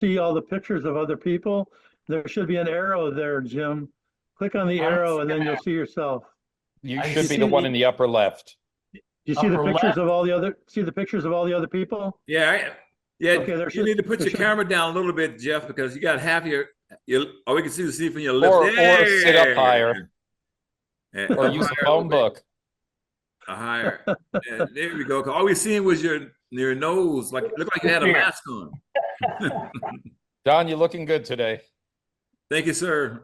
see all the pictures of other people. There should be an arrow there, Jim. Click on the arrow and then you'll see yourself. You I should be see the one the- in the upper left. Do you see the Upper pictures left? of all the other, see the pictures of all the other people? Yeah, Okay, there you should- need to put there your should- camera down a little bit, Jeff, because you got half your oh, we can see from your lips. Or sit up higher. Yeah, Or up use the higher a phone little bit. book. Higher. Yeah, there we go. All we seen was your nose, like looked like you had a mask on. Don, you're looking good today. Thank you, sir.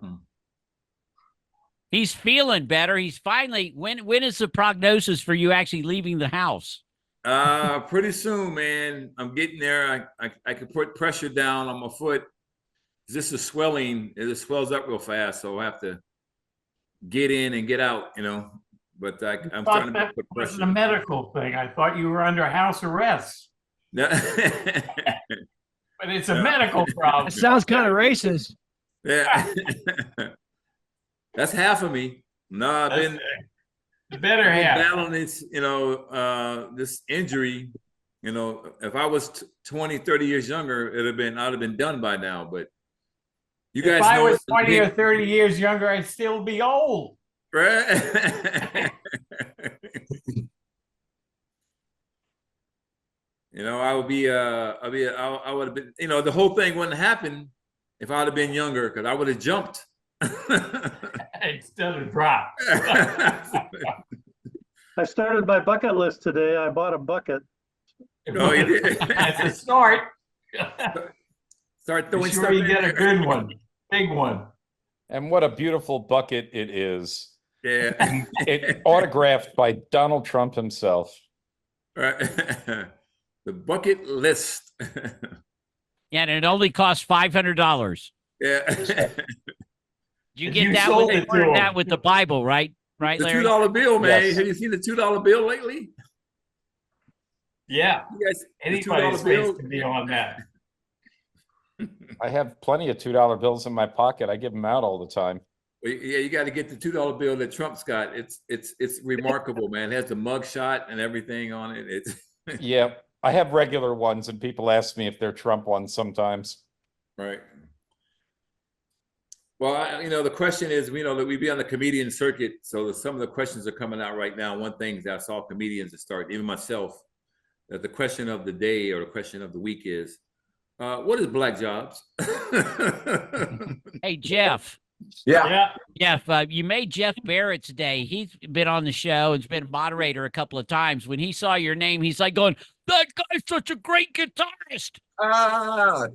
He's feeling better. He's finally. When is the prognosis for you actually leaving the house? Pretty soon, man. I'm getting there. I can put pressure down on my foot. This is swelling. It swells up real fast, so I have to get in and get out. But I'm thought starting to that put wasn't pressure. a medical thing. I thought you were under house arrest, No. but it's a medical problem. It sounds kind of racist. Yeah. That's half of me. No, I've been The better half. battling this, this injury. If I was 20, 30 years younger, I'd have been done by now. But you guys If I know was it's 20 or 30 years younger, I'd still be old. right? I would have been, the whole thing wouldn't happen if I'd have been younger, because I would have jumped. Instead of drop. I started my bucket list today. I bought a bucket. No, you did. That's a start. Start Be throwing sure stuff you in get a there. good one, big one. And what a beautiful bucket it is. Yeah. It autographed by Donald Trump himself. Right. The bucket list. Yeah, and it only costs $500. Yeah. You If get you that sold with it to that him. with the Bible, right? Right, The Larry? $2 bill, man. Yes. Have you seen the $2 bill lately? Yeah, You guys, the anybody's $2 face bill. can be on that. I have plenty of $2 bills in my pocket. I give them out all the time. Well, yeah, you got to get the $2 bill that Trump's got. It's remarkable, man. It has the mug shot and everything on it. It's Yeah, I have regular ones, and people ask me if they're Trump ones sometimes. right. Well, the question is, that we be on the comedian circuit, so some of the questions are coming out right now. One thing that I saw comedians that start, even myself, that the question of the day or the question of the week is, what is black jobs? Hey, Jeff. Yeah, Jeff, you made Jeff Barrett's day. He's been on the show and's been a moderator a couple of times. When he saw your name, he's like going, "That guy's such a great guitarist."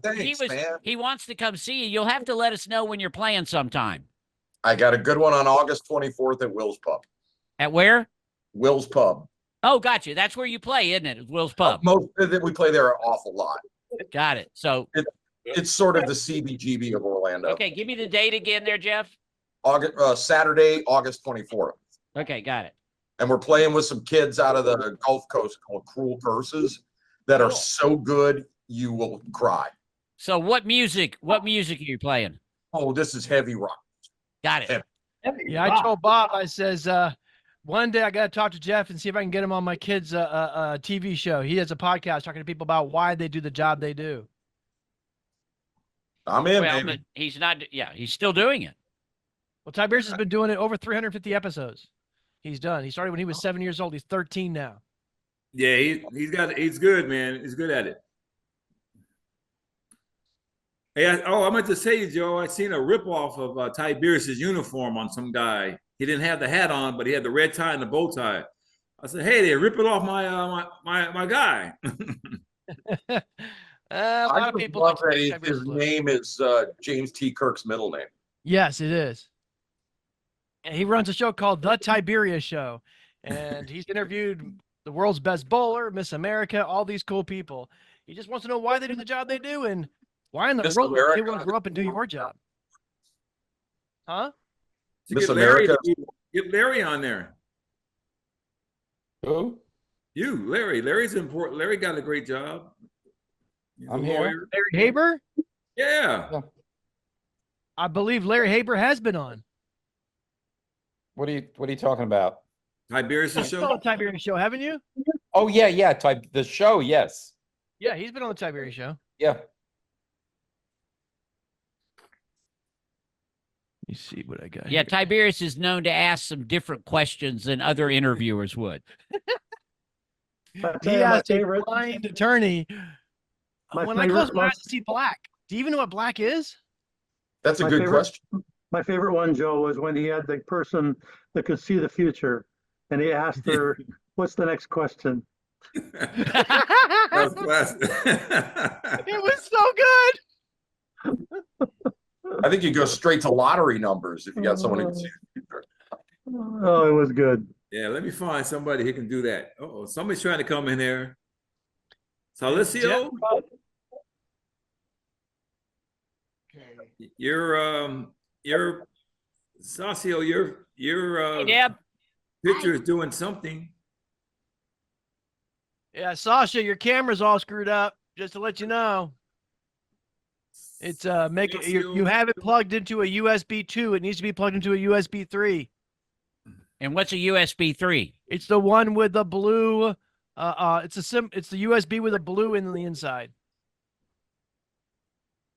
Thanks, man. He wants to come see you. You'll have to let us know when you're playing sometime. I got a good one on August 24th at Will's Pub. At where? Will's Pub. Oh, gotcha. That's where you play, isn't it? At Will's Pub. Most we play there an awful lot. Got it. So, It's sort of the CBGB of Orlando. okay, give me the date again there, Jeff. Saturday, August 24th. Okay, got it. And we're playing with some kids out of the Gulf Coast called Cruel Curses that are Cool. so good you will cry. So what music are you playing? Oh, this is heavy rock. Got it. Yeah, I told Bob, I says, one day I got to talk to Jeff and see if I can get him on my kid's TV show. He has a podcast talking to people about why they do the job they do. I'm in, Well, baby. but he's not, he's still doing it. Well, Tiberius has been doing it over 350 episodes. He's done. He started when he was 7 years old. He's 13 now. Yeah, he's good, man. He's good at it. Hey, I meant to say, Joe, I seen a ripoff of Tiberius's uniform on some guy. He didn't have the hat on, but he had the red tie and the bow tie. I said, "Hey, they're ripping off my guy." A lot I of just people love like that Tiberius his look. name is James T. Kirk's middle name. Yes, it is. And he runs a show called The Tiberius Show. And he's interviewed the world's best bowler, Miss America, all these cool people. He just wants to know why they do the job they do and why in the Miss world America? they want to grow up and do your job. Huh? Miss Get Larry, America? get Larry on there. Who? You, Larry. Larry's important. Larry got a great job. He's a I'm here. lawyer. Larry Haber? Yeah. I believe Larry Haber has been on. What are you talking about? Tiberius' You've been on show. the Tiberius Show, haven't you? Oh yeah, the show, yes. Yeah, he's been on the Tiberius Show. Yeah. me see what I got. Yeah, here. Tiberius is known to ask some different questions than other interviewers would. I tell He you, my asked a favorite, blind attorney. My When I close favorite- my my- eyes, I see black. Do you even know what black is? That's a My good favorite- question. my favorite one, Joe, was when he had the person that could see the future, and he asked her, "What's the next question?" That was classic. It was so good. I think you go straight to lottery numbers if you got someone who can see the future. Oh, it was good. Yeah, let me find somebody who can do that. Oh, somebody's trying to come in there. Salicio, your Sasio, your Hey, Deb. picture is doing something. Yeah, Sasha, your camera's all screwed up. Just to let you know, it's you have it plugged into a USB 2. It needs to be plugged into a USB 3. And what's a USB 3? It's the one with the blue. It's the USB with a blue in the inside.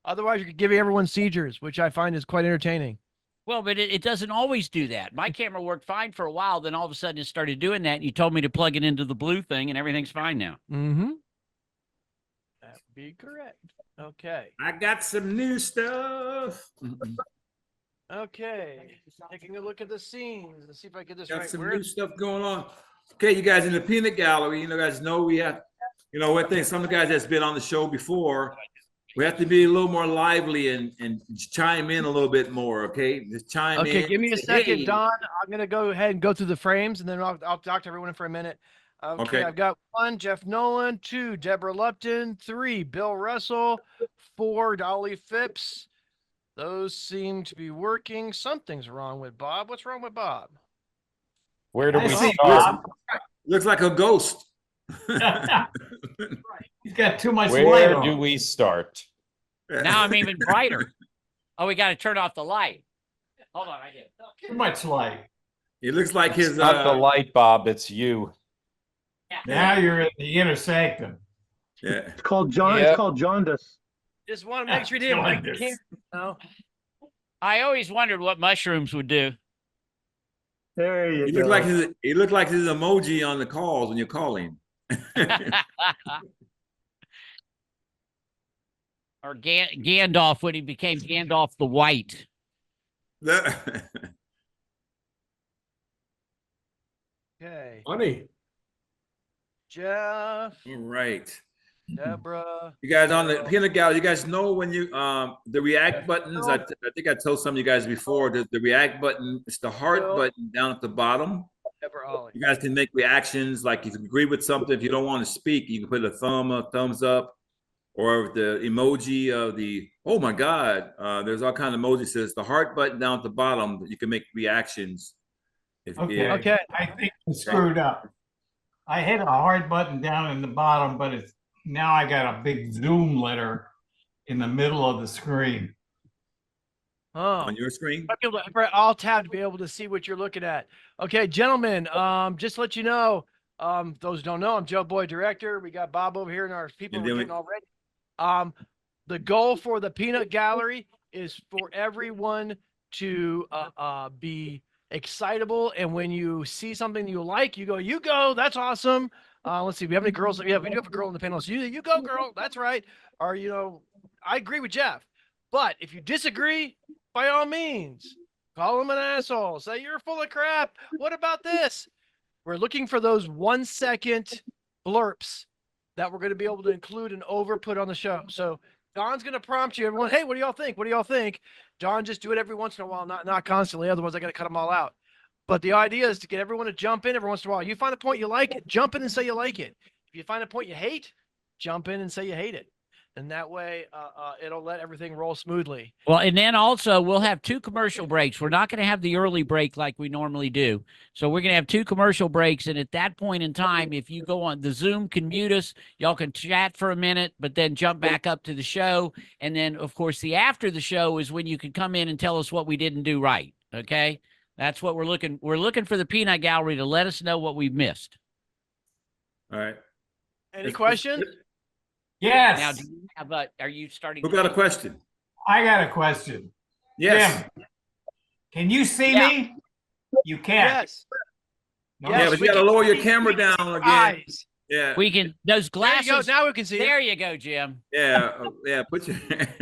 Otherwise, you could give everyone seizures, which I find is quite entertaining. Well, but it doesn't always do that. My camera worked fine for a while. Then all of a sudden it started doing that. And you told me to plug it into the blue thing and everything's fine now. Mm-hmm. That would be correct. Okay. I got some new stuff. Okay. Taking a look at the scenes. Let's see if I get this Got right. some Where new stuff going on. Okay, you guys in the peanut gallery, you guys know we have, one thing, some of the guys that's been on the show before, we have to be a little more lively and chime in a little bit more, okay? Just chime in. Okay, give me a Say, second, "Hey." Don. I'm gonna go ahead and go through the frames, and then I'll talk to everyone for a minute. Okay. I've got 1, Jeff Nolan; 2, Deborah Lupton; 3, Bill Russell; 4, Dolly Phipps. Those seem to be working. Something's wrong with Bob. What's wrong with Bob? Where do I we see start? Bob. Looks like a ghost. He's got too much light Where on. do we start? Now I'm even brighter. Oh, we got to turn off the light. Hold on, I get it. Too much light. It looks like It's his not the light, Bob. It's you. Now you're in the inner sanctum. yeah. It's called John. Yeah. It's called jaundice. Just want to make sure you didn't like the Join camera. this. No. I always wondered what mushrooms would do. There you He go. looked like his emoji on the calls when you're calling. Or Gandalf when he became Gandalf the White. Okay. Funny. Jeff, All right. Deborah. You guys on the peanut gallery, you guys know when you the react buttons. I think I told some of you guys before that the react button, it's the heart Bill. button down at the bottom. Deborah Ollie. You guys can make reactions, like if you agree with something, if you don't want to speak, you can put a thumbs up, or the emoji of the oh my god. There's all kind of emojis. Says the heart button down at the bottom. You can make reactions. Okay. Okay. I think you screwed up. I hit a hard button down in the bottom, but it's now I got a big zoom letter in the middle of the screen. Oh. On your screen. Might be able to, for alt tab to be able to see what you're looking at. Okay, gentlemen, just to let you know, those who don't know, I'm Joe Boy, director. We got Bob over here and our people And we're then getting already. The goal for the peanut gallery is for everyone to be excitable, and when you see something you like, you go, that's awesome. Let's see, we have any girls? Yeah, we do have a girl in the panel. So you go, girl, that's right. Or I agree with Jeff. But if you disagree, by all means, call him an asshole. Say you're full of crap. What about this? We're looking for those 1 second blurps that we're going to be able to include and put on the show. So Don's going to prompt you, everyone. Hey, what do y'all think? What do y'all think? Don, just do it every once in a while, not constantly. Otherwise, I got to cut them all out. But the idea is to get everyone to jump in every once in a while. You find a point you like it, jump in and say you like it. If you find a point you hate, jump in and say you hate it. And that way, it'll let everything roll smoothly. Well, and then also we'll have 2 commercial breaks. We're not going to have the early break like we normally do. So we're going to have 2 commercial breaks. And at that point in time, if you go on the Zoom, can mute us, y'all can chat for a minute, but then jump back up to the show. And then, of course, the after the show is when you can come in and tell us what we didn't do right. Okay. That's what we're looking. We're looking for the peanut gallery to let us know what we've missed. All right. Any questions? Yes. Now, do you have are you starting? Who got a question? I got a question. Yes. Jim, Can you see Yeah. me? You can't. Yes. No? Yeah, Yes, but we you gotta can lower your see- camera we can down see again. eyes. Yeah, We can, those There you go. glasses. Now we can see it. There you go, Jim. yeah, put your.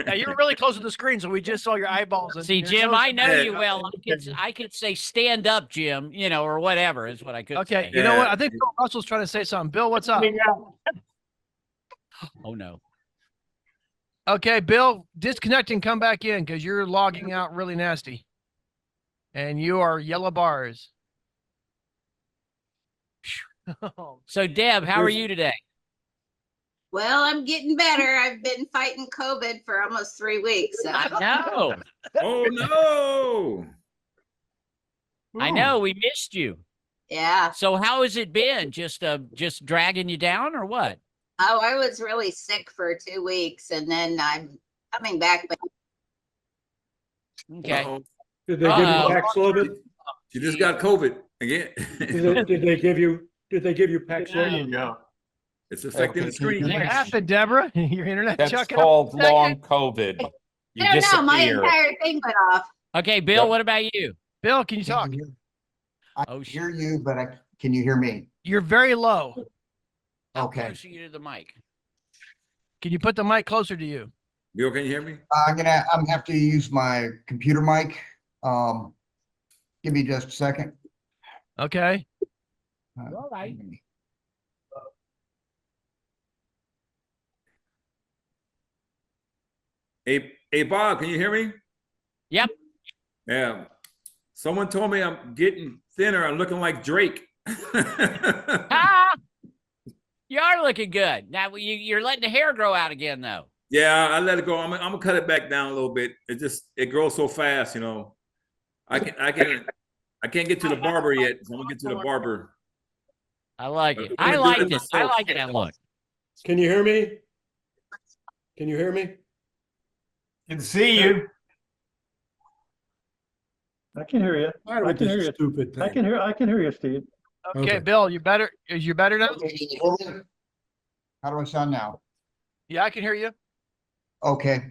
Yeah, you're really close to the screen, so we just saw your eyeballs. And See, your Jim, nose I know and you back. well. I could say stand up, Jim, or whatever is what I could Okay, say. you know what? Yeah. I think Bill Russell's trying to say something. Bill, what's up? Oh no. Okay, Bill, disconnect and come back in because you're logging out really nasty. And you are yellow bars. So Deb, how are you today? Well, I'm getting better. I've been fighting COVID for almost 3 weeks. So. No, Oh no! I know we missed you. Yeah. So how has it been? Just dragging you down or what? Oh, I was really sick for 2 weeks and then I'm coming back. But Okay. Uh-oh. Did they give you Uh-oh. Paxlovid? You just got COVID again. Did they give you There Paxlovid? you go. It's affecting the screen. What happened, Deborah? Your internet That's chucking called up? long COVID. You I don't know. My disappear. entire thing went off. Okay, Bill, Yep. what about you? Bill, can you talk? I Oh, can shit. hear you, but can you hear me? You're very low. How Okay. close are you to the mic? Can you put the mic closer to you? Bill, can you hear me? I'm gonna have to use my computer mic. Give me just a second. Okay. All right. Hey, Bob, can you hear me? Yep. Yeah. Someone told me I'm getting thinner. I'm looking like Drake. Ah, you are looking good. Now you're letting the hair grow out again, though. Yeah, I let it go. I'm gonna cut it back down a little bit. It grows so fast, I can't get to the barber yet. So I'm gonna get to the barber. I like it. I'm I gonna like do it it. I myself. like that look. Can you hear me? Can you hear me? Can see you. I can hear you. Why do I I can hear this you. stupid I thing? can hear you, Steve. Okay, Okay. Bill, you better? Is you better now? How do I sound now? Yeah, I can hear you. Okay,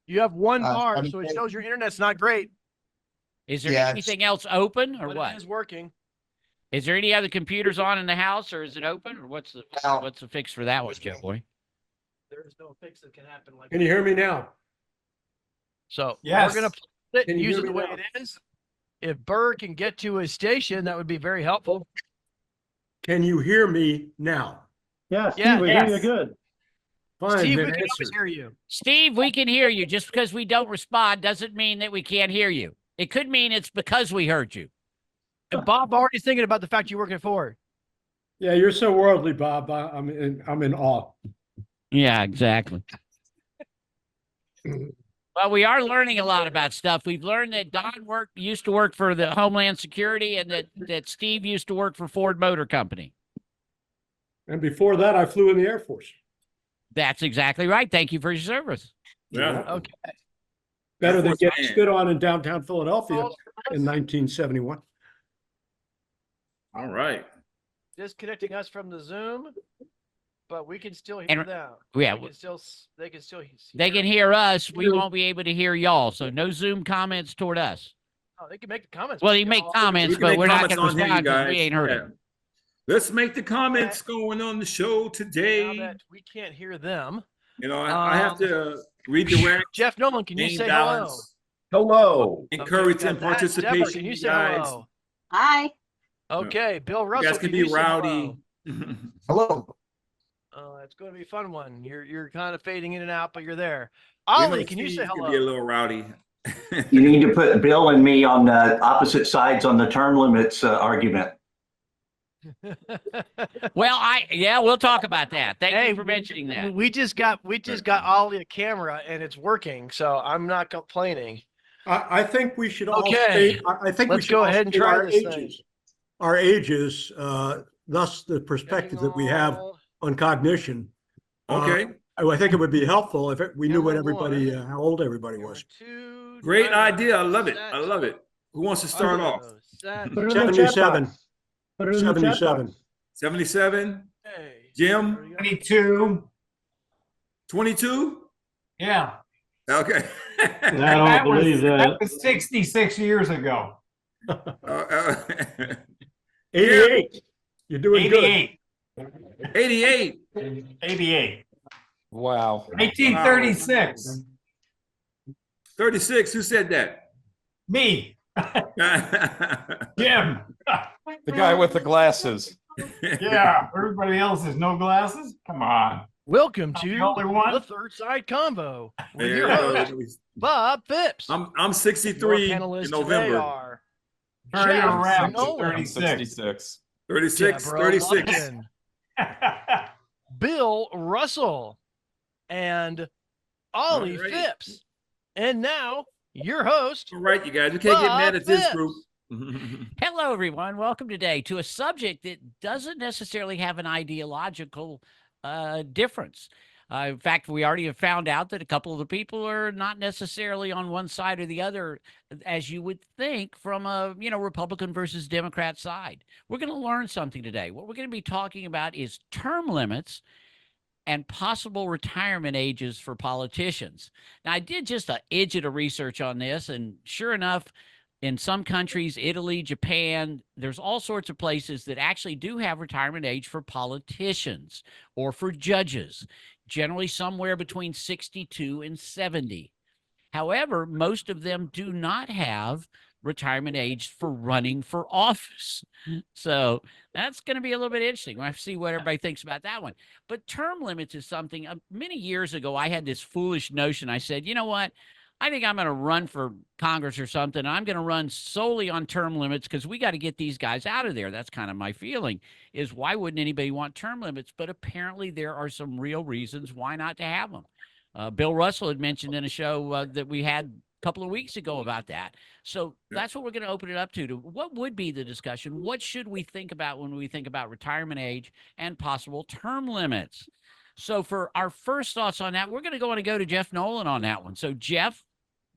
You have one Uh, bar, I'm so it okay. shows your internet's not great, Is there Yeah, it's- anything else open or but what? it is working. Is there any other computers on in the house, or is it open, or what's the Now- fix for that one, Joe boy? There is no fix that can happen like Can you hear me now? So Yes. we're gonna play it Can and you use hear it the me way now? it is. If Burr can get to his station, that would be very helpful. Can you hear me now? Yeah, Yeah, Steve, we hear you yes. good. Fine, Steve, we then can always answer. hear you. Steve, we can hear you. Just because we don't respond doesn't mean that we can't hear you. It could mean it's because we heard you. And Bob already thinking about the fact you're working at Ford. Yeah, you're so worldly, Bob. I'm in awe. Yeah, exactly. Well, we are learning a lot about stuff. We've learned that Don used to work for the Homeland Security, and that Steve used to work for Ford Motor Company. And before that, I flew in the Air Force. That's exactly right. Thank you for your service. Yeah. Okay. Better Air than Force getting man. spit on in downtown Philadelphia in 1971. All right. Disconnecting us from the Zoom, but we can still hear And- them. Yeah, They can still. They can still. they can hear us. We won't be able to hear y'all. So no Zoom comments toward us. Oh, they can make the comments. Well, but you make y'all- comments, We can but make we're not comments going to on here, you respond because guys. we ain't heard Yeah. it. Let's make the comments going on the show Now today. that we can't hear them, I have to redirect, Jeff Nolan, can you name say hello? balance, Hello. encourage Okay, some got that. participation. Deborah, can you you say guys. hello? Hi. Okay, Bill You Russell. guys can you be say rowdy. hello? hello. It's going to be a fun one. You're kind of fading in and out, but you're there. We know Ollie, can you say Steve can be a hello? little rowdy. You need to put Bill and me on the opposite sides on the term limits argument. Well, we'll talk about that. Thank Hey, you for mentioning that. We just got Ollie a camera and it's working, so I'm not complaining. I think we should all Okay. state, I think we Let's should go all ahead and state try our this thing. ages. Our ages, thus the perspective that we have on cognition. Okay, I think it would be helpful if we knew what Camera everybody, one. how old everybody was. Two, great driver, idea. I love it. set, I love it. Who wants to start off? set. Put it in the chat 77. box. Put it in the chat 77. box. 77, Hey, Jim? there we go. 22. 22, Yeah. Okay. I don't That was- believe that. That was 66 years ago. 88. You're doing good. 88. 88. 88. Wow. 1936. 36. Who said that? Me, Jim. The guy with the glasses. Yeah, everybody else has no glasses. Come on. Welcome I'm to the only one? the Third Side Convo with your Yeah. host, Bob Phipps. I'm 63 Your in panelists today November. are Turn Jeff around. Nolan, I'm 36. 66. 36. Deborah 36. Lupton, Bill Russell, and Ollie All right. Phipps. And now, your host, All right, you guys. We can't get Bob mad at this Phipps. group. Hello, everyone. Welcome today to a subject that doesn't necessarily have an ideological difference. In fact, we already have found out that a couple of the people are not necessarily on one side or the other, as you would think from a Republican versus Democrat side. We're going to learn something today. What we're going to be talking about is term limits and possible retirement ages for politicians. Now, I did just an idget of research on this, and sure enough, in some countries, Italy, Japan, there's all sorts of places that actually do have retirement age for politicians or for judges, generally somewhere between 62 and 70. However, most of them do not have retirement age for running for office. So that's going to be a little bit interesting. We'll have to see what everybody thinks about that one. But term limits is something, many years ago, I had this foolish notion. I said, you know what? I think I'm going to run for Congress or something. I'm going to run solely on term limits because we got to get these guys out of there. That's kind of my feeling, is why wouldn't anybody want term limits? But apparently there are some real reasons why not to have them. Bill Russell had mentioned in a show that we had a couple of weeks ago about that. So that's what we're going to open it up to. What would be the discussion? What should we think about when we think about retirement age and possible term limits? So for our first thoughts on that, we're going to go to Jeff Nolan on that one. So Jeff,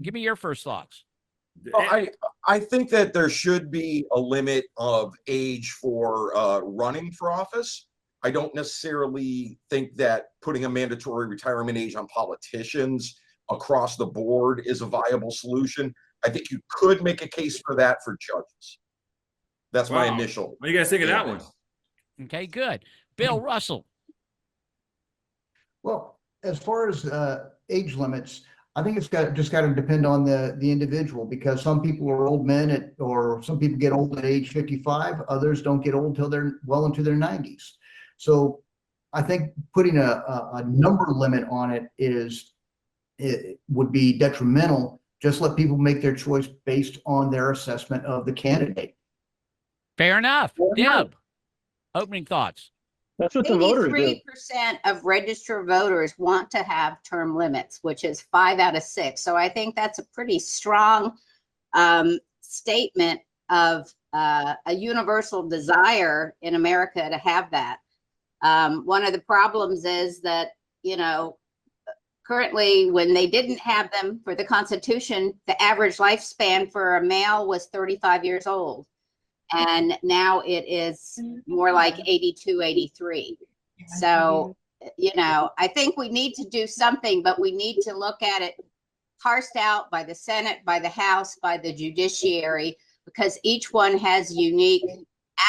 give me your first thoughts. Well, I think that there should be a limit of age for running for office. I don't necessarily think that putting a mandatory retirement age on politicians across the board is a viable solution. I think you could make a case for that for judges. That's my Wow. initial. What do you guys think of that one? Okay, good. Bill Russell. Well, as far as age limits, I think it's got to depend on the individual, because some people are old men or some people get old at age 55. Others don't get old till they're well into their 90s. So I think putting a number limit on it would be detrimental. Just let people make their choice based on their assessment of the candidate. Fair enough. Deb, opening thoughts. That's what the voters do. 83% of registered voters want to have term limits, which is 5 out of 6. So I think that's a pretty strong statement of a universal desire in America to have that. One of the problems is that, currently when they didn't have them for the Constitution, the average lifespan for a male was 35 years old. And now it is more like 82, 83. So, I think we need to do something, but we need to look at it parsed out by the Senate, by the House, by the judiciary, because each one has unique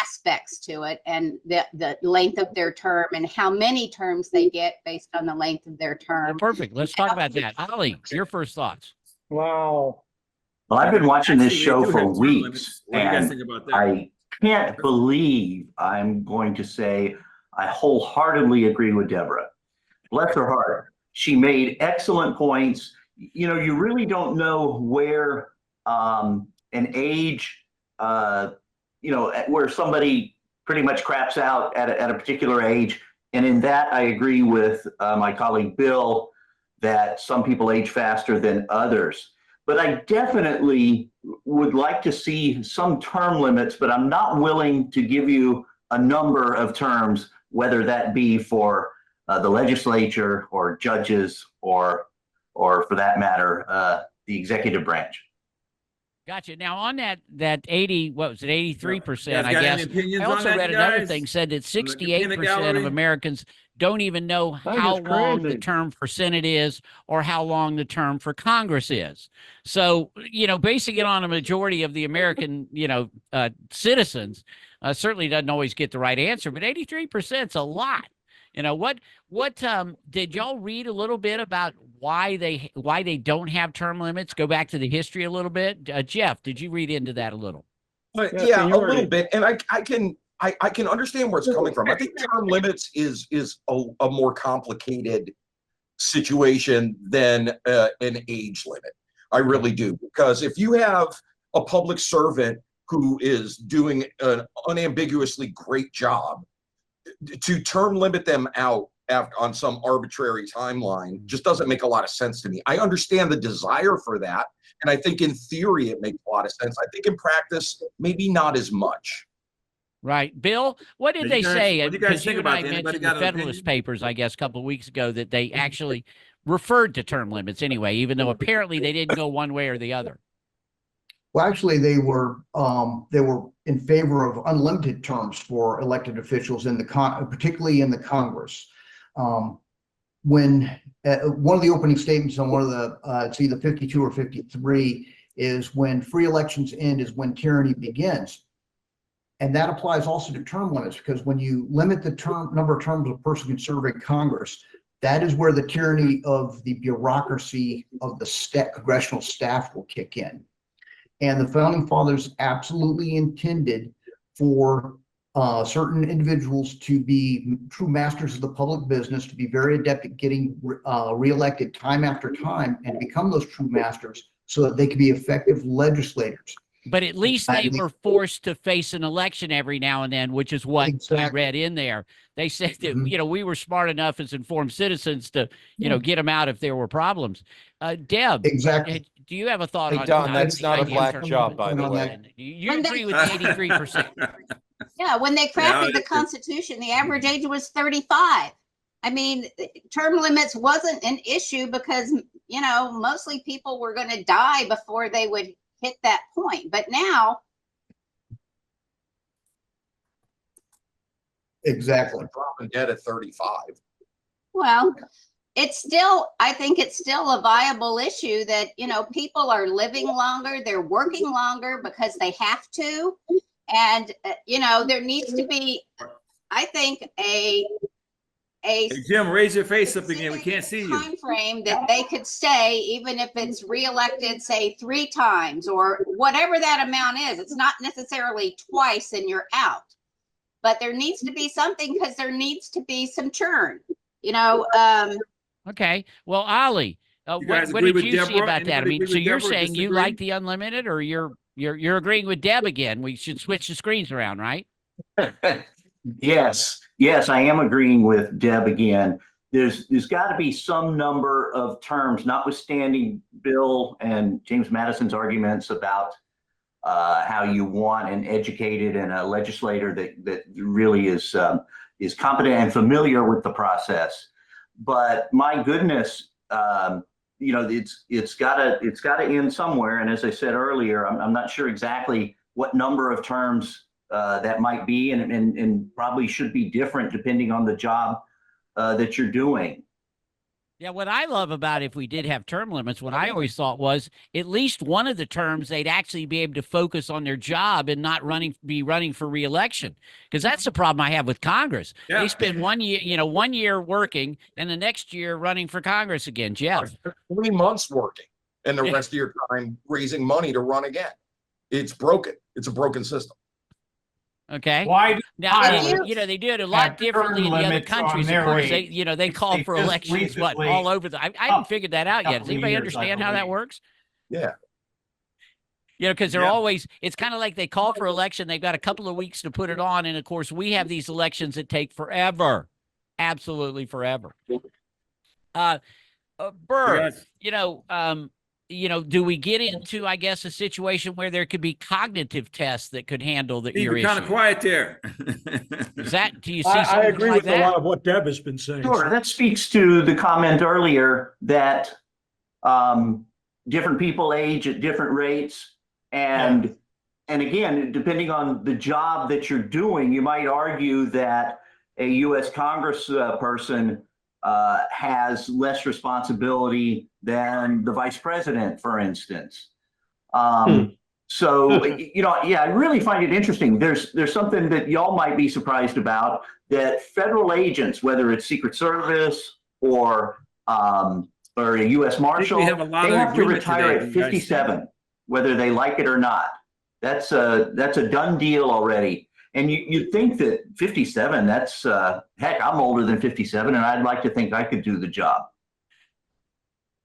aspects to it, and the length of their term and how many terms they get based on the length of their term. Perfect. Let's talk about that. Ollie, your first thoughts. Wow. Well, I've been watching this Actually, they show do for have term weeks, limits. What do you guys and think about that? I can't believe I'm going to say I wholeheartedly agree with Deborah. Bless her heart. She made excellent points. You really don't know where an age, where somebody pretty much craps out at a particular age. And in that, I agree with my colleague Bill that some people age faster than others. But I definitely would like to see some term limits, but I'm not willing to give you a number of terms, whether that be for the legislature or judges or for that matter, the executive branch. Gotcha. Now on that 80, what was it, 83%, You guys I got guess. any opinions I on also that, read you another guys? thing said that From the peanut 68% of gallery? Americans don't even know That how is long the crazy. term for Senate is or how long the term for Congress is. So, basing it on a majority of the American, citizens, certainly doesn't always get the right answer, but 83% is a lot. What did y'all read a little bit about why they don't have term limits? Go back to the history a little bit. Jeff, did you read into that a little? Yeah, Yeah, a seniority. little bit, and I can understand where it's coming from. I think term limits is a more complicated situation than an age limit. I really do, because if you have a public servant who is doing an unambiguously great job, to term limit them out on some arbitrary timeline just doesn't make a lot of sense to me. I understand the desire for that, and I think in theory it makes a lot of sense. I think in practice, maybe not as much. Right. Bill, what did What do they you guys- say? what do you guys Because think you and about I that? Anybody mentioned got the an Federalist opinion? Papers, I guess, a couple of weeks ago that they actually referred to term limits anyway, even though apparently they didn't go one way or the other. Well, actually, they were in favor of unlimited terms for elected officials particularly in the Congress. When one of the opening statements on one of the it's either 52 or 53 is when free elections end is when tyranny begins. And that applies also to term limits, because when you limit the number of terms a person can serve in Congress, that is where the tyranny of the bureaucracy of the congressional staff will kick in. And the founding fathers absolutely intended for certain individuals to be true masters of the public business, to be very adept at getting reelected time after time, and become those true masters so that they could be effective legislators. But at least they were forced to face an election every now and then, which is what I read in there. They said that, we were smart enough as informed citizens to, get them out if there were problems. Deb, Exactly. do you have a thought Hey, on Don, on that's the not a idea of black term job, limits? by the on way. that. You agree with the 83%. Yeah, when they crafted the Constitution, the average age was 35. I mean, term limits wasn't an issue because, mostly people were going to die before they would hit that point. But now, Exactly. Dropping dead at 35. well, I think it's still a viable issue that, people are living longer, they're working longer because they have to. And, there needs to be, I think, Hey, Jim, raise your face up again. We can't see you. time frame that they could stay, even if it's reelected, say 3 times or whatever that amount is. It's not necessarily twice and you're out, but there needs to be something because there needs to be some churn. Okay. Well, Ollie, You guys what agree did with you see Deborah? about that? I Anybody mean, agree so with you're Deborah or saying you disagree? like the unlimited, or you're agreeing with Deb again? We should switch the screens around, right? Yes, I am agreeing with Deb again. There's got to be some number of terms, notwithstanding Bill and James Madison's arguments about how you want an educated and a legislator that really is competent and familiar with the process. But my goodness, it's got to end somewhere. And as I said earlier, I'm not sure exactly what number of terms that might be, and probably should be different depending on the job that you're doing. Yeah, what I love about if we did have term limits, what I always thought was at least one of the terms they'd actually be able to focus on their job and not be running for reelection. Because that's the problem I have with Congress. Yeah. They spend 1 year, 1 year working and the next year running for Congress again. Jeff. 3 months working and the rest of your time raising money to run again. It's broken. It's a broken system. Okay. Why? Now, Ireland they do it a lot have differently in term the other limits on countries. Of their course, they age. they call They for just elections recently all over I haven't figured that out yet. Does couple anybody years, understand I how that believe. works? Yeah. Because they're Yeah. always, it's kind of like they call for election. They've got a couple of weeks to put it on. And of course, we have these elections that take forever. Absolutely forever. Burr, Yes. do we get into, I guess, a situation where there could be cognitive tests that could handle your You're kind of issue? quiet there. Do you see I something agree like with a lot that? of what Deb has been saying. Sure, that speaks to the comment earlier that different people age at different rates. And again, depending on the job that you're doing, you might argue that a U.S. Congress person has less responsibility than the vice president, for instance. So, I really find it interesting. There's something that y'all might be surprised about, that federal agents, whether it's Secret Service or a U.S. Marshal, have a lot they of have to agreement retire today, at you guys see 57, whether they like it or not. That's a done deal already. And you'd think that 57, that's, heck, I'm older than 57, and I'd like to think I could do the job.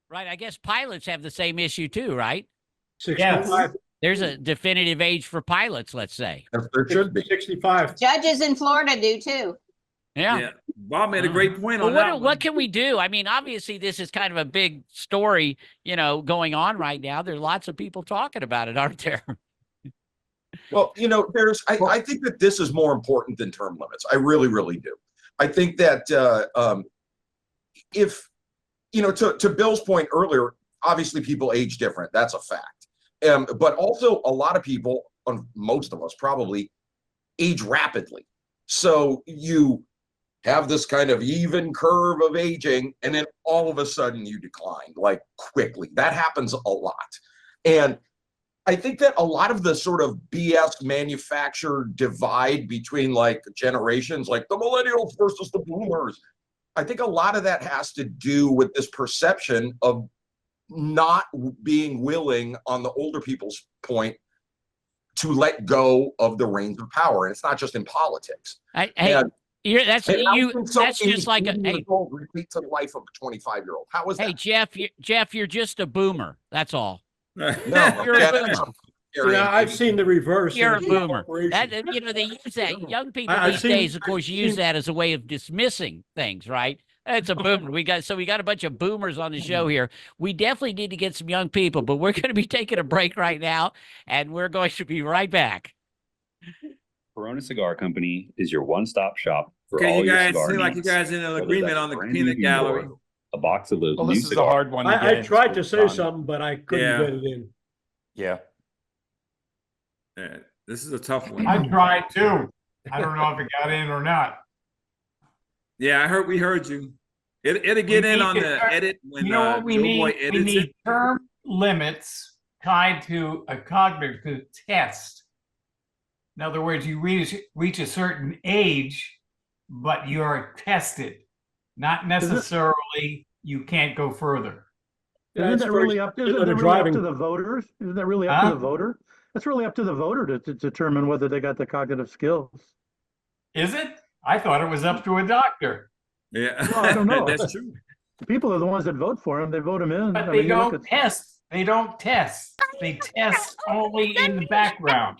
Right. I guess pilots have the same issue too, right? 65, There's a definitive age for pilots, let's say. There should be. 65. Judges in Florida do too. Yeah. Yeah. Bob made a great point Well, on that. what can we do? I mean, obviously, this is kind of a big story, going on right now. There's lots of people talking about it, aren't there? Well, I think that this is more important than term limits. I really, really do. I think that if, to Bill's point earlier, obviously people age different. That's a fact. But also a lot of people, most of us probably, age rapidly. So you have this kind of even curve of aging, and then all of a sudden you decline, like, quickly. That happens a lot. And I think that a lot of the sort of BS manufactured divide between, like, generations, like the millennials versus the boomers, I think a lot of that has to do with this perception of not being willing, on the older people's point, to let go of the reins of power. And it's not just in politics. That's just like repeat to the life of a 25-year-old. How is that? Hey, Jeff, you're just a boomer. That's all. No, You're a that's boomer. I've seen the reverse. You're a in boomer. corporations. They use that. Young people I've these seen- days, of course, I've use seen- that as a way of dismissing things, right? It's a boomer. We got a bunch of boomers on the show here. We definitely need to get some young people, but we're going to be taking a break right now, and we're going to be right back. Corona Cigar Company is your one-stop shop for Okay, all you your guys cigar seem like you needs. guys in an Whether agreement that's on the brand peanut new gallery. humidor, a box of those Well, new this is a cigars. hard one to get I into, tried to say Don. something, but I couldn't Yeah. get it in. Yeah. Yeah, this is a tough one. I tried too. I don't know if it got in or not. Yeah, we heard you. It'll get We in need on to the start- edit when You know what we Joe need? Boy We edits need it. term limits tied to a cognitive test. In other words, you reach a certain age, but you're tested. Not necessarily you can't go further. Yeah, Isn't it's that very really up similar to to driving. the voters? Isn't that really up to Huh? the voter? That's really up to the voter to determine whether they got the cognitive skills. Is it? I thought it was up to a doctor. Yeah, Well, I don't know. That's true. The people are the ones that vote for him. They vote him in. But I they mean, you look don't at- test. They don't test. They test only in the background.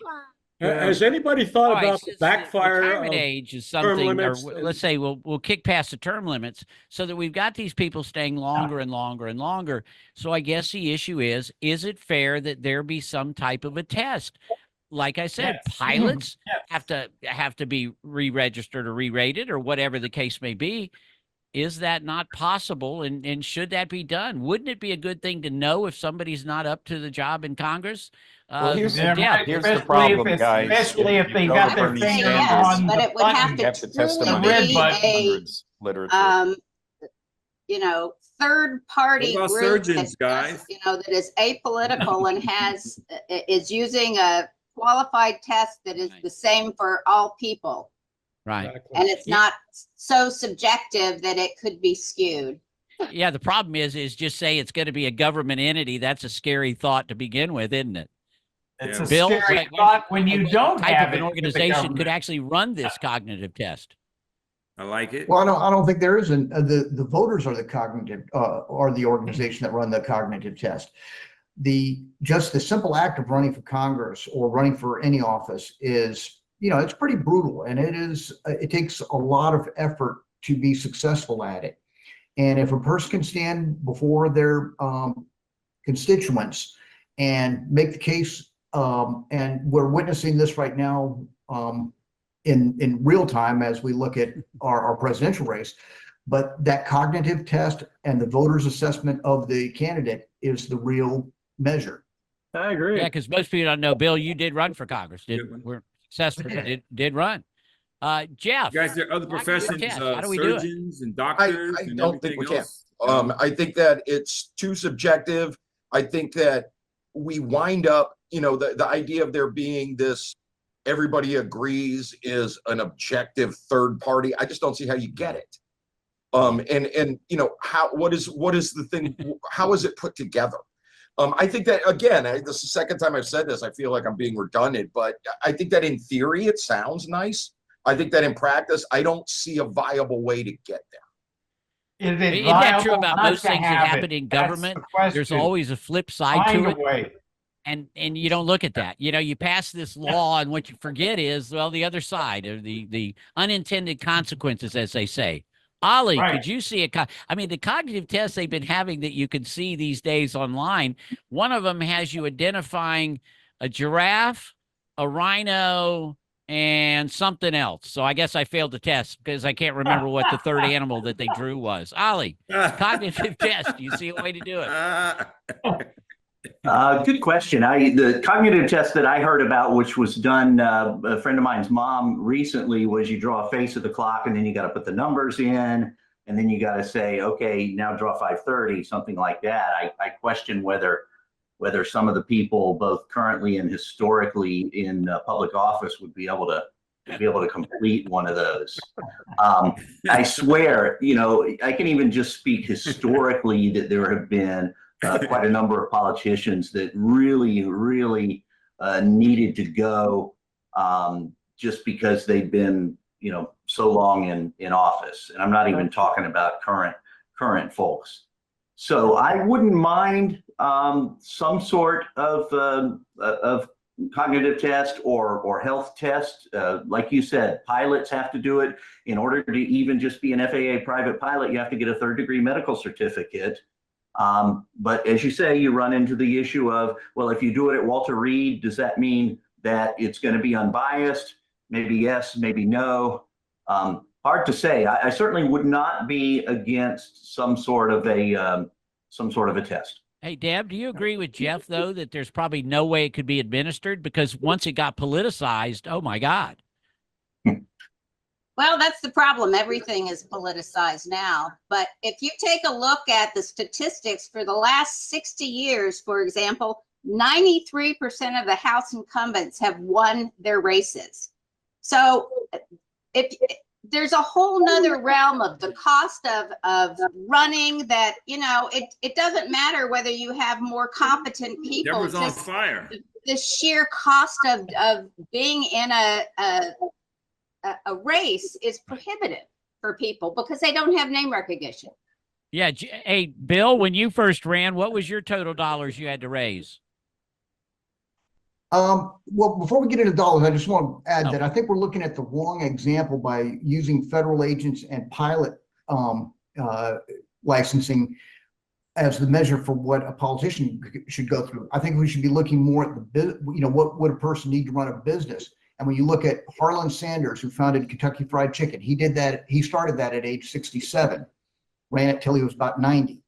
Has anybody thought All right, about the since backfire retirement of age is something, or limits let's say we'll kick past the term limits so that we've got these people staying longer and longer and longer. So I guess the issue is it fair that there be some type of a test? Like I said, Yes. pilots Yes. have to be re-registered or re-rated or whatever the case may be. Is that not possible? And should that be done? Wouldn't it be a good thing to know if somebody's not up to the job in Congress? Well, here's the- yeah, here's the Especially problem, if guys. Especially if You they go got to their Bernie finger Sanders, on but the it would have button. You have to test them truly on The red be button. a, hundreds literature. third party What about group surgeons, guys? that is apolitical and is using a qualified test that is Right. the same for all people. right. And it's not so subjective that it could be skewed. Yeah, the problem is just say it's going to be a government entity. That's a scary thought to begin with, isn't it? It's Yeah. a Bill, scary like, thought when you what don't type have of it an with the organization could government. actually run this cognitive test. I like it. Well, I don't think there is the voters are the cognitive, are the organization that run the cognitive test. Just the simple act of running for Congress or running for any office is, it's pretty brutal, and it takes a lot of effort to be successful at it. And if a person can stand before their constituents and make the case, and we're witnessing this right now in real time as we look at our presidential race, but that cognitive test and the voters' assessment of the candidate is the real measure. I agree. Yeah, because most people don't know, Bill, you did run for Congress. Good one. We're successful. Did run. Jeff, You guys, there are other cognitive professions, test, how do we do it? surgeons and doctors I and don't think we everything can. else. I think that it's too subjective. I think that we wind up, the idea of there being this, everybody agrees is an objective third party. I just don't see how you get it. And what is the thing? How is it put together? I think that, again, this is the second time I've said this. I feel like I'm being redundant, but I think that in theory, it sounds nice. I think that in practice, I don't see a viable way to get there. Is it Isn't that true viable about not most to things that have happen it? in That's the government? There's question. always a flip side Find to a it. way. And you don't look at that. You pass this law, and what you forget is, well, the other side, or the unintended consequences, as they say. Ollie, Right. could you see the cognitive tests they've been having that you can see these days online, one of them has you identifying a giraffe, a rhino, and something else. So I guess I failed the test because I can't remember what the third animal that they drew was. Ollie, cognitive test. Do you see a way to do it? Good question. The cognitive test that I heard about, which was done, a friend of mine's mom recently, was you draw a face of the clock and then you got to put the numbers in, and then you got to say, okay, now draw 5:30, something like that. I question whether some of the people, both currently and historically in public office, would be able to complete one of those. I swear, I can even just speak historically that there have been quite a number of politicians that really needed to go just because they've been, so long in office. And I'm not even talking about current folks. So I wouldn't mind some sort of cognitive test or health test. Like you said, pilots have to do it. In order to even just be an FAA private pilot, you have to get a third-degree medical certificate. But as you say, you run into the issue of, well, if you do it at Walter Reed, does that mean that it's going to be unbiased? Maybe yes, maybe no. Hard to say. I certainly would not be against some sort of a test. Hey, Deb, do you agree with Jeff, though, that there's probably no way it could be administered? Because once it got politicized, oh, my God. Well, that's the problem. Everything is politicized now. But if you take a look at the statistics for the last 60 years, for example, 93% of the House incumbents have won their races. So there's a whole nother realm of the cost of running that, it doesn't matter whether you have more competent people. Deborah's on fire. The sheer cost of being in a race is prohibitive for people because they don't have name recognition. Yeah. Hey, Bill, when you first ran, what was your total dollars you had to raise? Well, before we get into dollars, I just want to add that I think we're looking at the wrong example by using federal agents and pilot licensing as the measure for what a politician should go through. I think we should be looking more at what would a person need to run a business. And when you look at Harlan Sanders, who founded Kentucky Fried Chicken, he did that. He started that at age 67, ran it till he was about 90.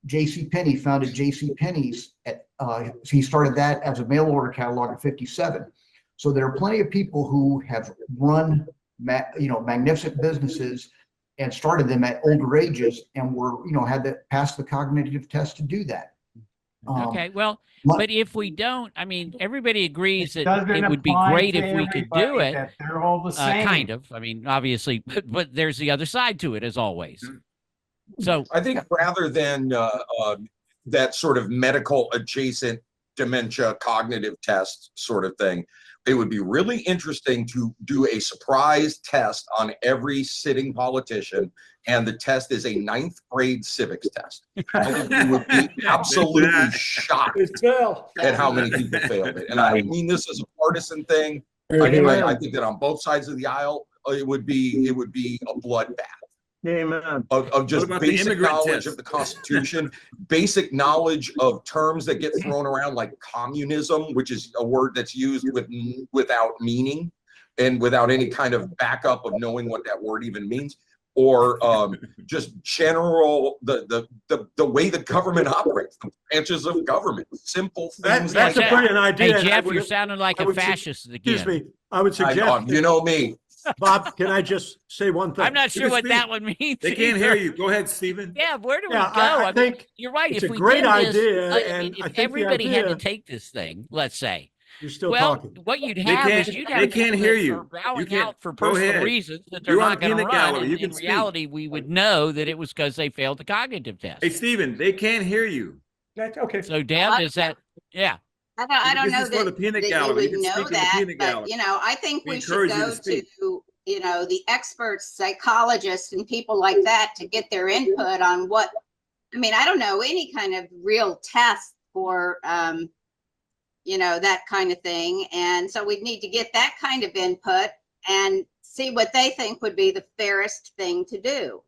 J.C. Penney founded J.C. Penney's he started that as a mail order catalog at 57. So there are plenty of people who have run, magnificent businesses and started them at older ages and were, had to pass the cognitive test to do that. Okay, well, but if we don't, everybody agrees that it would be great if we could do it. They're all the same. Kind of. Obviously, but there's the other side to it, as always. So I think rather than that sort of medical adjacent dementia cognitive test sort of thing, it would be really interesting to do a surprise test on every sitting politician, and the test is a 9th grade civics test. I think you would be absolutely shocked at how many people failed it. And I mean this is a partisan thing. I think that on both sides of the aisle, it would be a bloodbath. Amen. Of just about the basic immigrant knowledge test? of the Constitution, basic knowledge of terms that get thrown around like communism, which is a word that's used without meaning and without any kind of backup of knowing what that word even means, or just general the way the government operates, the branches of government, simple things. That's like a brilliant idea. hey, and I Jeff, would- you're sounding like I a would fascist again. Excuse me, I would suggest. you know me. Bob, can I just say one thing? I'm not sure can what speak. that one means. They can't either. hear you. Go ahead, Stephen. Yeah, where do we Yeah, go? I mean, think you're right. it's If a we great did this, idea, I mean, and I if think the everybody had to idea- take this thing, let's say, You're still well, talking. what you'd They have is can't- you'd they have can't people hear that you. are bowing You can't- out for go personal ahead. reasons that they're You're on not going to peanut run. gallery. And You in can speak. reality, we would know that it was because they failed the cognitive test. Hey, Stephen, they can't hear you. Okay. So, Deb, is that, yeah. I don't This know is for the that, peanut that you gallery. You would can know speak in the that, peanut but gallery. I think We we should encourage you to go speak. to, the experts, psychologists and people like that to get their input on what, I don't know, any kind of real test for, that kind of thing. And so we'd need to get that kind of input and see what they think would be the fairest thing to do.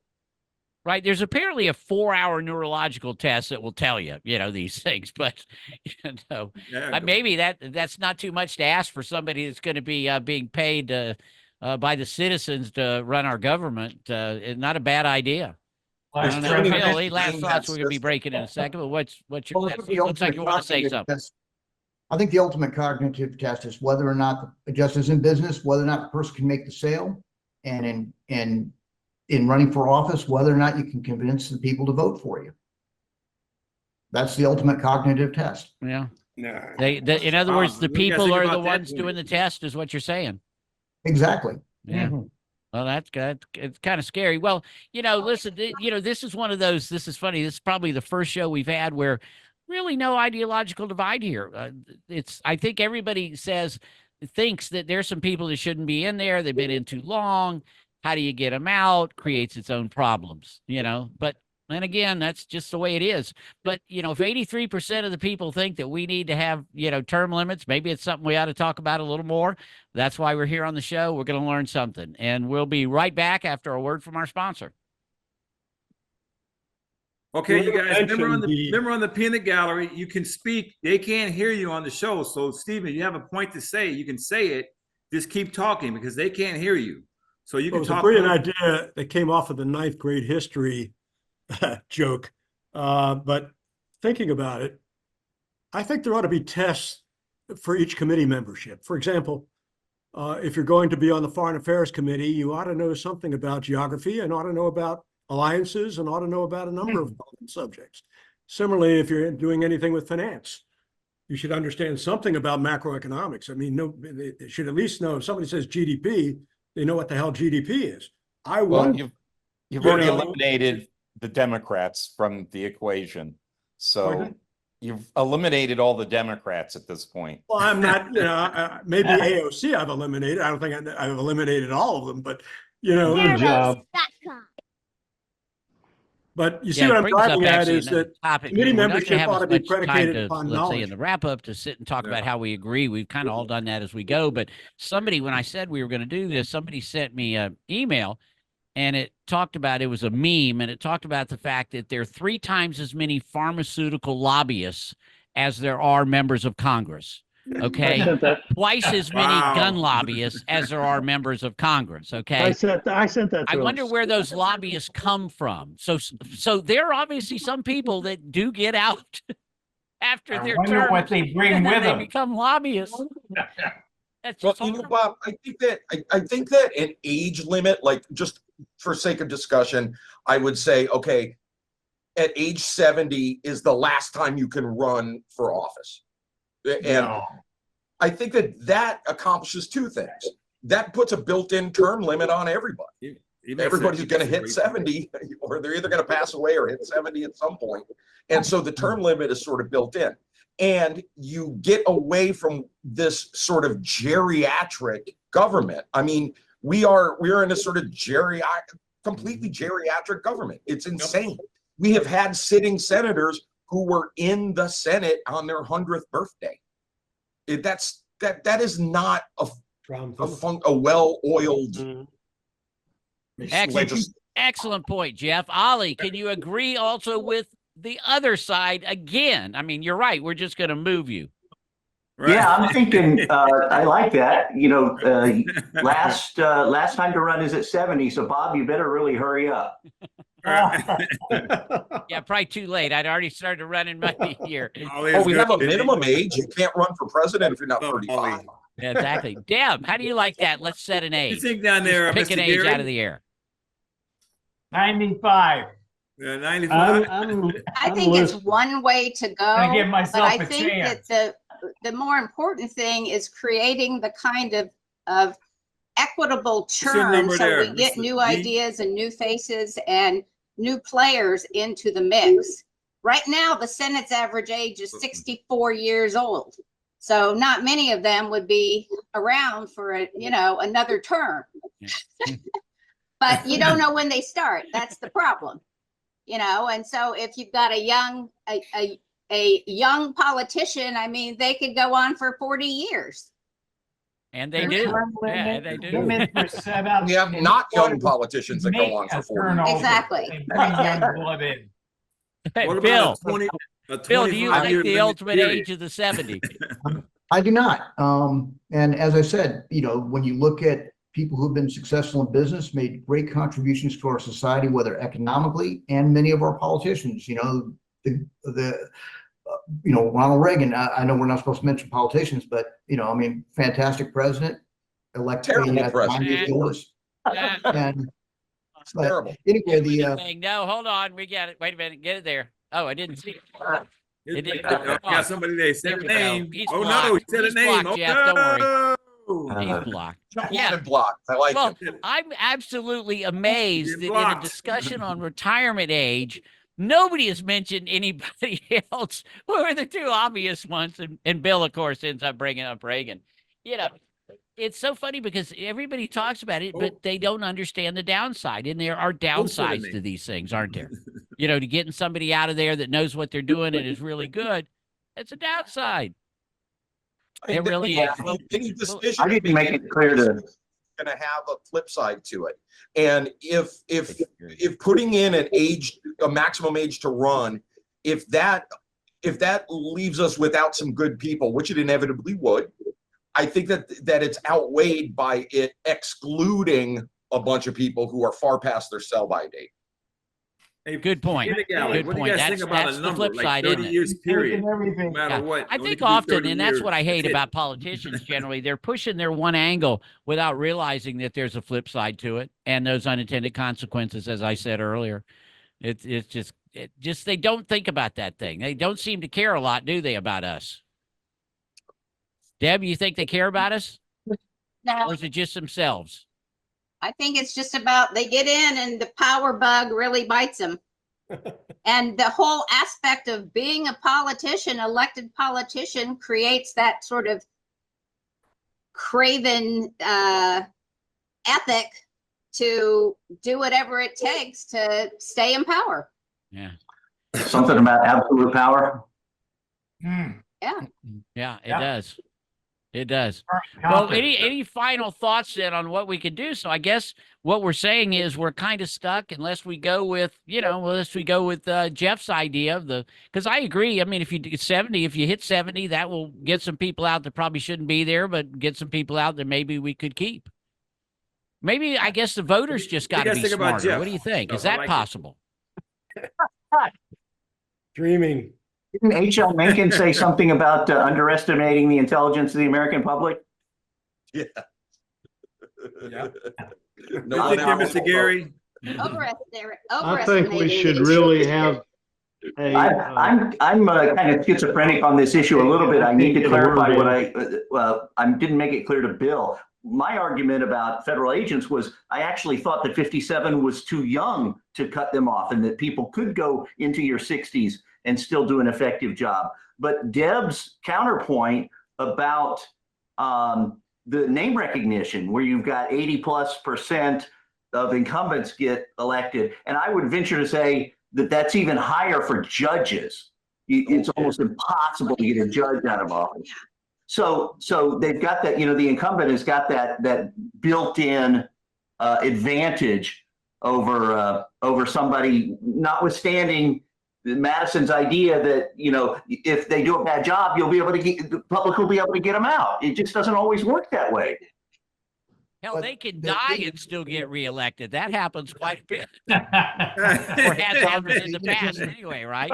Right. There's apparently a 4-hour neurological test that will tell you, these things, but Yeah, maybe that's not too much to ask for somebody that's going to be being paid by the citizens to run our government. It's not a bad idea. I Vice don't know, President, Bill, any last That thoughts? We're going to be system. breaking in a second, but what's your, Well, I it think the looks like you want to say ultimate something. cognitive test- I think the ultimate cognitive test is whether or not, just as in business, whether or not the person can make the sale, and in running for office, whether or not you can convince the people to vote for you. That's the ultimate cognitive test. Yeah. In other words, the we gotta people think are about the that ones point. doing the test, is what you're saying. Exactly. Yeah. Well, that's good. It's kind of scary. Well, listen, this is one of those, this is funny. This is probably the first show we've had where really no ideological divide here. I think everybody thinks that there's some people that shouldn't be in there. They've been in too long. How do you get them out? Creates its own problems, but and again, that's just the way it is. But, if 83% of the people think that we need to have, term limits, maybe it's something we ought to talk about a little more. That's why we're here on the show. We're going to learn something, and we'll be right back after a word from our sponsor. Okay, you guys, mentioned remember on the peanut gallery, you can speak. They can't hear you on the show. So, Stephen, you have a point to say. You can say it. Just keep talking because they can't hear you. So you It can was a talk. brilliant idea that came off of the ninth grade history joke. But thinking about it, I think there ought to be tests for each committee membership. For example, if you're going to be on the Foreign Affairs Committee, you ought to know something about geography and ought to know about alliances and ought to know about a number of subjects. Similarly, if you're doing anything with finance, you should understand something about macroeconomics. They should at least know if somebody says GDP, they know what the hell GDP is. I Well, wonder. you've you already know- eliminated the Democrats from the equation. So Pardon? you've eliminated all the Democrats at this point. Well, I'm not, maybe AOC I've eliminated. I don't think I've eliminated all of them, but, Good job. but you see Yeah, what it I'm brings up driving at actually is another that topic. committee We're not gonna membership have ought as to be much time predicated to, upon let's say, in knowledge. the wrap up to sit and talk Yeah. about how we agree. We've kind of all done that as we go. But somebody, when I said we were going to do this, somebody sent me an email, and it talked about, it was a meme, and it talked about the fact that there are 3 times as many pharmaceutical lobbyists as there are members of Congress. I Okay, sent that, twice as many Wow. gun lobbyists as there are members of Congress. Okay, I sent that I to wonder him. where those lobbyists come from. So there are obviously some people that do get out after I their wonder term, what they bring and then with they them. become lobbyists. That's Well, just Bob, I think that an age limit, like just for sake of discussion, I would say, okay, at age 70 is the last time you can run for office. And No. I think that accomplishes 2 things. That puts a built-in term limit on everybody. Everybody's going to hit 70, or they're either going to pass away or hit 70 at some point. And so the term limit is sort of built in. And you get away from this sort of geriatric government. I mean, we're in a sort of completely geriatric government. It's insane. We have had sitting senators who were in the Senate on their 100th birthday. That is not a well-oiled excellent point, Jeff. Ollie, can you agree also with the other side again? I mean, you're right. We're just going to move you. Yeah, I'm thinking, I like that. Last time to run is at 70. So Bob, you better really hurry up. Yeah, probably too late. I'd already started running my year. Oh, we have a minimum age. You can't run for president if you're not 35. Yeah, exactly. Deb, how do you like that? Let's set an You age. think down there, Pick Mr. an age Gary? out of the air. 95. 95. I think it's one way to I go, give but myself I a think chance. that the more important thing is creating the kind of equitable What's your churn number so there, we get Mr. new D? ideas and new faces and new players into the mix. Right now, the Senate's average age is 64 years old. So not many of them would be around for another term. But you don't know when they start. That's the problem. And so if you've got a young politician, I mean, they could go on for 40 years. And they There's do. term Yeah, limit- they do. limit are set up We have in not order young to politicians that make go on for a 40 turnover. Exactly. They bring young blood in. Hey, What Bill, about a 20? A Bill, do you 25-year like the limit ultimate period? age of the 70? I do not. And as I said, when you look at people who've been successful in business, made great contributions to our society, whether economically, and many of our politicians, Ronald Reagan, I know we're not supposed to mention politicians, but, fantastic president, elected. Terrible at the time he president. was. And, but Terrible. anyway, No, hold on. We got it. Wait a minute. Get it there. Oh, I didn't see it. It did. I got somebody there. Said There a we go. name. He's Oh no, blocked. he said a He's name. blocked, Oh Jeff. Don't worry. no. He's blocked. Jump Yeah. on and block. I like Well, it. I'm absolutely amazed that You're in a blocked. discussion on retirement age, nobody has mentioned anybody else. Who are the two obvious ones? And Bill, of course, ends up bringing up Reagan. It's so funny because everybody talks about it, but they don't understand the downside. And there are downsides me. to these things, aren't there? To getting somebody out of there that knows what they're doing and is really good, it's a downside. It really is. Well, Any decision I didn't make it clear to, going to have a flip side to it. And if putting in a maximum age to run, if that leaves us without some good people, which it inevitably would, I think that it's outweighed by it excluding a bunch of people who are far past their sell-by date. Hey, Good point. Peter Galley, Good what do point. you guys That's think about the a number flip like side, 30 isn't it? years period? No Everything. matter Yeah. what. I Only think could be often, 30 and that's years. what I hate That's it. about politicians generally, they're pushing their one angle without realizing that there's a flip side to it and those unintended consequences, as I said earlier. It's just they don't think about that thing. They don't seem to care a lot, do they, about us? Deb, you think they care about us? No, Or is it just themselves? I think it's just about they get in and the power bug really bites them. And the whole aspect of being a politician, elected politician, creates that sort of craven ethic to do whatever it takes to stay in power. Yeah. something about absolute power. Hmm. Yeah, it Yeah. does. It does. Well, any final thoughts then on what we could do? So I guess what we're saying is we're kind of stuck unless we go with, Jeff's idea of because I agree. I mean, if you hit 70, that will get some people out that probably shouldn't be there, but get some people out that maybe we could keep. Maybe, I guess the voters just got to guys be think about smarter. Jeff? What do you think? No, Is I that like it. possible? Dreaming. Didn't H.L. Mencken say something about underestimating the intelligence of the American public? Yeah. Yeah. No What one do you think, else. Mr. Gary? I think we should really have a, I'm kind of schizophrenic on this issue a little bit. I need to clarify what I didn't make it clear to Bill. My argument about federal agents was I actually thought that 57 was too young to cut them off and that people could go into your 60s and still do an effective job. But Deb's counterpoint about the name recognition, where you've got 80+% of incumbents get elected, and I would venture to say that that's even higher for judges. It's almost impossible to get a judge out of office. So they've got that, the incumbent has got that built-in advantage over somebody, notwithstanding Madison's idea that, if they do a bad job, the public will be able to get them out. It just doesn't always work that way. Hell, But they can the die thing- and still get reelected. That happens quite a bit. Or Or has happened in the past anyway, right?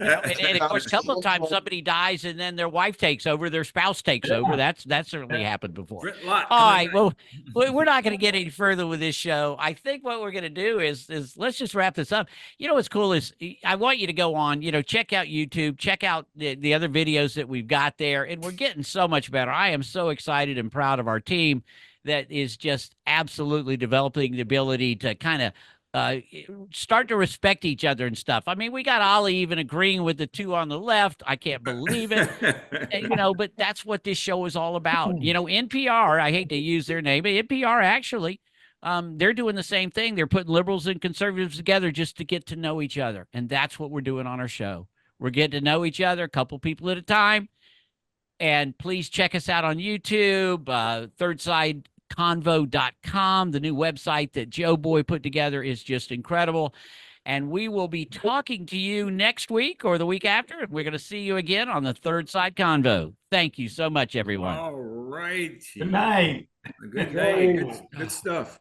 And of course, a couple of times somebody dies and then their wife takes over, their spouse takes over. That's certainly happened before. Brett Lott All coming right. back. Well, we're not going to get any further with this show. I think what we're going to do is let's just wrap this up. You know what's cool is I want you to go on, check out YouTube, check out the other videos that we've got there, and we're getting so much better. I am so excited and proud of our team that is just absolutely developing the ability to kind of start to respect each other and stuff. I mean, we got Ollie even agreeing with the two on the left. I can't believe it. And, but that's what this show is all about. NPR, I hate to use their name, but NPR actually, they're doing the same thing. They're putting liberals and conservatives together just to get to know each other. And that's what we're doing on our show. We're getting to know each other, a couple people at a time. And please check us out on YouTube, thirdsideconvo.com. The new website that Joe Boy put together is just incredible. And we will be talking to you next week or the week after. We're going to see you again on the Third Side Convo. Thank you so much, everyone. All right. Good night. Good day. Good stuff.